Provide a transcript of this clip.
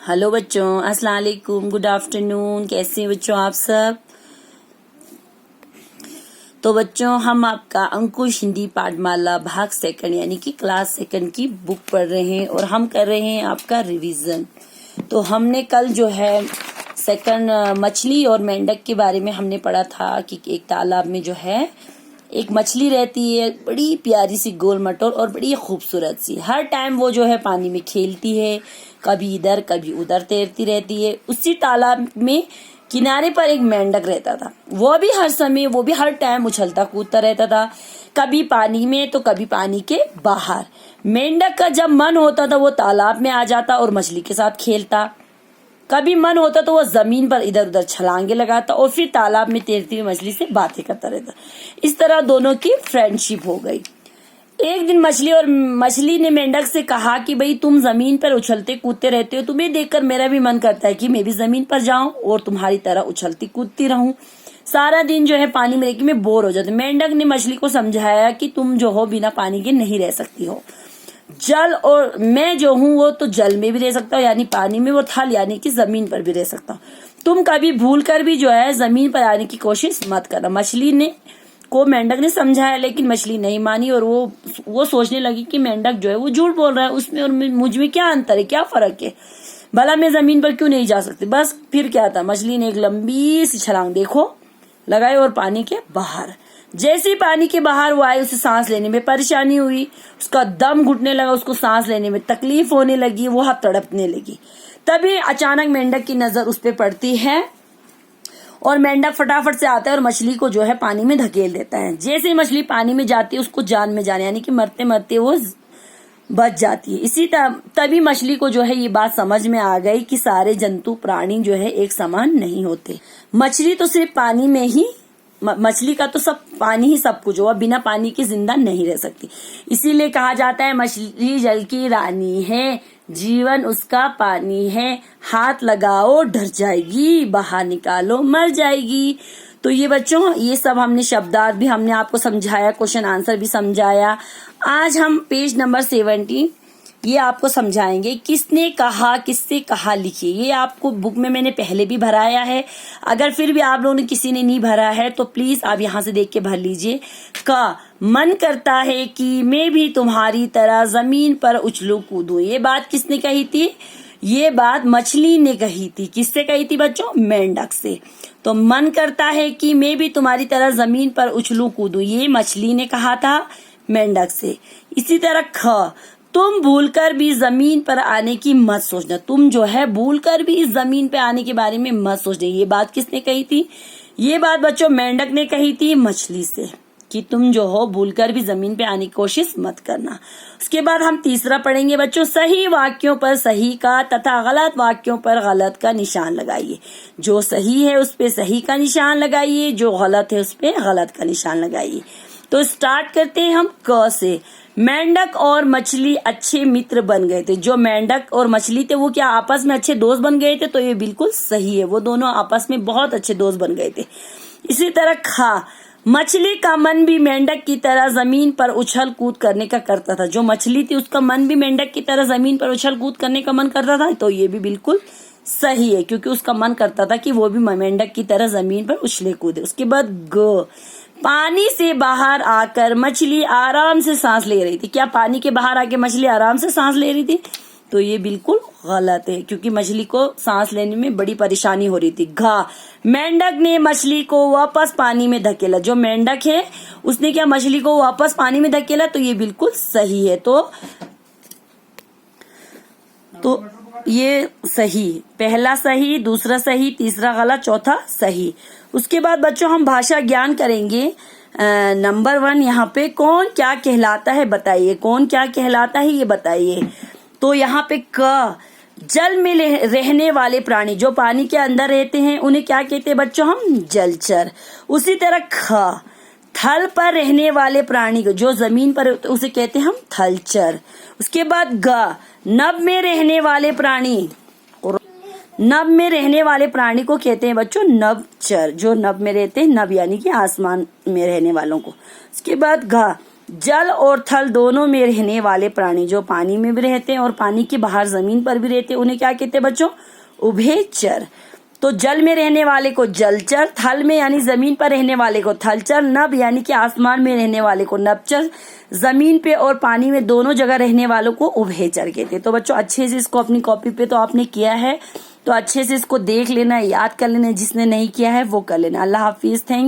Hello बच्चों, अस्सलाम वालेकुम, गुड आफ्टरनून। कैसे हैं बच्चों आप सब? तो बच्चों, हम आपका अंकुश हिंदी पाठमाला भाग सेकंड यानी कि क्लास सेकंड की बुक पढ़ रहे हैं और हम कर रहे हैं आपका रिवीजन। तो हमने कल जो है सेकंड मछली और मेंढक के बारे में हमने पढ़ा था कि एक तालाब में जो है एक मछली रहती है, बड़ी प्यारी सी गोल मटोल और बड़ी खूबसूरत सी। हर टाइम वो जो है पानी में खेलती है, कभी इधर कभी उधर तैरती रहती है। उसी तालाब में किनारे पर एक मेंढक रहता था। वो भी हर टाइम उछलता कूदता रहता था, कभी पानी में तो कभी पानी के बाहर। मेंढक का जब मन होता था वो तालाब में आ जाता और मछली के साथ खेलता। कभी मन होता तो वो जमीन पर इधर उधर छलांगे लगाता और फिर तालाब में तैरती हुई मछली से बातें करता रहता। इस तरह दोनों की फ्रेंडशिप हो गई। एक दिन मछली ने मेंढक से कहा कि भाई, तुम जमीन पर उछलते कूदते रहते हो, तुम्हें देखकर मेरा भी मन करता है कि मैं भी जमीन पर जाऊं और तुम्हारी तरह उछलती कूदती रहूं। सारा दिन जो है पानी में रह के मैं बोर हो जाती। मेंढक ने मछली को समझाया कि तुम जो हो बिना पानी के नहीं रह सकती हो। जल और मैं जो हूँ वो तो जल में भी रह सकता हूँ यानी पानी में, वो थल यानी कि जमीन पर भी रह सकता हूँ। तुम कभी भूल कर भी जो है जमीन पर आने की कोशिश मत करना। मेंढक ने समझाया, लेकिन मछली नहीं मानी और वो सोचने लगी कि मेंढक जो है वो झूठ बोल रहा है। उसमें और मुझ में क्या अंतर है, क्या फर्क है, भला मैं जमीन पर क्यों नहीं जा सकती। बस फिर क्या था, मछली ने एक लंबी सी छलांग लगाई और पानी के बाहर। जैसे ही पानी के बाहर वो आई, उसे सांस लेने में परेशानी हुई, उसका दम घुटने लगा, उसको सांस लेने में तकलीफ होने लगी, वो हाथ तड़पने लगी। तभी अचानक मेंढक की नजर उस पर पड़ती है और मेंढक फटाफट से आता है और मछली को जो है पानी में धकेल देता है। जैसे ही मछली पानी में जाती है, उसको जान में जाने यानी कि मरते मरते वो बच जाती है। तभी मछली को जो है ये बात समझ में आ गई कि सारे जंतु प्राणी जो है एक समान नहीं होते। मछली का तो सब पानी ही सब कुछ हो, बिना पानी के जिंदा नहीं रह सकती। इसीलिए कहा जाता है मछली जल की रानी है, जीवन उसका पानी है। हाथ लगाओ डर जाएगी, बाहर निकालो मर जाएगी। तो ये बच्चों, ये सब हमने शब्दार्थ भी हमने आपको समझाया, क्वेश्चन आंसर भी समझाया। आज हम पेज नंबर 70 ये आपको समझाएंगे किसने कहा, किससे कहा लिखिए। ये आपको बुक में मैंने पहले भी भराया है। अगर फिर भी आप लोगों ने किसी ने नहीं भरा है तो प्लीज आप यहाँ से देख के भर लीजिए। का मन करता है कि मैं भी तुम्हारी तरह जमीन पर उछलूं कूदूं। ये बात किसने कही थी? ये बात मछली ने कही थी। किससे कही थी बच्चों? मेंढक से। तो मन करता है कि मैं भी तुम्हारी तरह जमीन पर उछलूं कूदूं, ये मछली ने कहा था मेंढक से। इसी तरह तुम भूलकर भी जमीन पर आने की मत सोचना। तुम जो है भूलकर भी इस जमीन पे आने के बारे में मत सोचना। ये बात किसने कही थी? ये बात बच्चों मेंढक ने कही थी मछली से कि तुम जो हो भूलकर भी जमीन पे आने की कोशिश मत करना। उसके बाद हम तीसरा पढ़ेंगे बच्चों, सही वाक्यों पर सही का तथा गलत वाक्यों पर गलत का निशान लगाइए। जो सही है उस पे सही का निशान लगाइए, जो गलत है उस पे गलत का निशान लगाइए। तो स्टार्ट करते हैं हम क से। मेंढक और मछली अच्छे मित्र बन गए थे। जो मेंढक और मछली थे वो क्या आपस में अच्छे दोस्त बन गए थे? तो ये बिल्कुल सही है, वो दोनों आपस में बहुत अच्छे दोस्त बन गए थे। इसी तरह मछली का मन भी मेंढक की तरह जमीन पर उछल कूद करने का करता था। जो मछली थी उसका मन भी मेंढक की तरह जमीन पर उछल कूद करने का मन करता था। तो ये भी बिल्कुल सही है, क्योंकि उसका मन करता था कि वो भी मेंढक की तरह जमीन पर उछले कूदे। उसके बाद पानी से बाहर आकर मछली आराम से सांस ले रही थी। क्या पानी के बाहर आके मछली आराम से सांस ले रही थी? तो ये बिल्कुल गलत है, क्योंकि मछली को सांस लेने में बड़ी परेशानी हो रही थी। मेंढक ने मछली को वापस पानी में धकेला। जो मेंढक है उसने क्या मछली को वापस पानी में धकेला। तो ये बिल्कुल सही है। तो ये सही, पहला सही, दूसरा सही, तीसरा गलत, चौथा सही। उसके बाद बच्चों हम भाषा ज्ञान करेंगे। नंबर 1 यहाँ पे कौन क्या कहलाता है बताइए। कौन क्या कहलाता है ये बताइए। तो यहाँ पे जल में रहने वाले प्राणी, जो पानी के अंदर रहते हैं उन्हें क्या कहते हैं बच्चों? हम जलचर। उसी तरह थल पर रहने वाले प्राणी को, जो जमीन पर उसे कहते हैं हम थलचर। उसके बाद नभ में रहने वाले प्राणी, नभ में रहने वाले प्राणी को कहते हैं बच्चों नभचर। जो नभ में रहते हैं, नभ यानी कि आसमान में रहने वालों को। उसके बाद जल और थल दोनों में रहने वाले प्राणी, जो पानी में भी रहते हैं और पानी के बाहर जमीन पर भी रहते हैं, उन्हें क्या कहते हैं बच्चों? उभयचर। तो जल में रहने वाले को जलचर, थल में यानी जमीन पर रहने वाले को थलचर, नभ यानी कि आसमान में रहने वाले को नभचर, जमीन पे और पानी में दोनों जगह रहने वालों को उभयचर कहते हैं। तो बच्चों अच्छे से इसको अपनी कॉपी पे तो आपने किया है, तो अच्छे से इसको देख लेना, याद कर लेना, जिसने नहीं किया है वो कर लेना। अल्लाह हाफिज, थैंक